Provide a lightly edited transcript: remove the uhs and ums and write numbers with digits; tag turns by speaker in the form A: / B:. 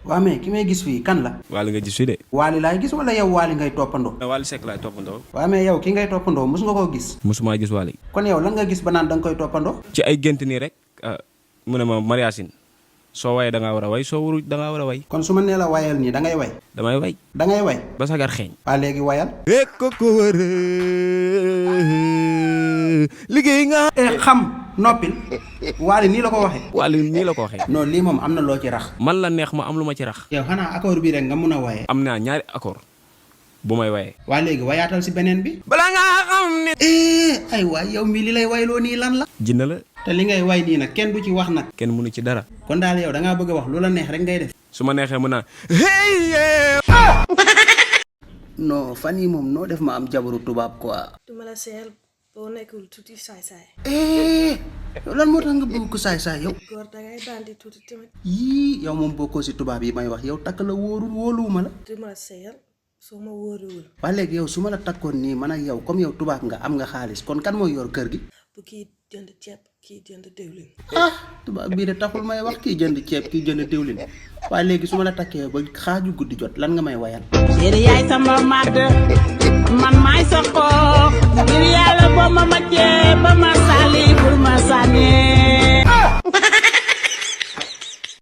A: waa mais ki may gis fii kan la.
B: Wally nga gis fii de.
A: Wally laay gis wala yow Wally ngay toppandoo.
B: Wally Seck laay toppandoo.
A: waa mais yow ki ngay toppandoo mos nga koo gis.
B: mosuma gis Wally.
A: kon yow lan nga gis ba naan da nga koy toppandoo.
B: ci ay gént nii rek mu ne ma Mariasine soo wayee da ngaa war a way soo waru da ngaa war a way.
A: kon su ma nee la wayal nii da ngay way.
B: damay way.
A: da ngay way.
B: ba sagar xeeñ.
A: waa léegi wayal.
B: ko wër liggéey nga.
A: xam noppil Wally nii la ko waxee.
B: Wally nii la ko waxee.
A: non lii moom am na loo ci rax.
B: man la neex ma am lu ma ci rax.
A: yow xanaa accord bii rek nga mun a waye.
B: am naa ñaari accord bu may wayee.
A: waa léegi wayaatal si beneen bi.
B: balaa ngaa xam ne.
A: ay waay yow mii li lay wayloo nii lan la.
B: jinne la.
A: te li ngay way nii nag kenn du ci wax nag.
B: kenn mënu ci dara.
A: kon daal yow da ngaa bëgg a wax lu la neex rek ngay def.
B: su ma neexee mën naa.
A: non fan yi moom noo def ma am jabaru tubaab quoi.
C: duma la seel boo nekkul tuuti saay-saay.
A: yow lan moo tax nga bëgg ko saay-saay yow.
C: góor dangay bandi tuuti tamit.
A: yii yow moom bokkoo si tubaab yi may wax yow takk la wóorul wóoluwuma la.
C: duma la seel soo ma wóoruwul.
A: waa léegi yow su ma la takkoon nii man ak yow comme yow tubaab nga am nga xaalis kon kan mooy yor kër gi.
C: bu kii jënd ceeb kii jënd diwlin.
A: tubaab bii de taxul may wax kii jënd ceeb kii jënd diwlin waaye léegi su ma la takkee ba xaaju guddi jot lan nga may wayal.
D: yaay sama màdd man maay sa xol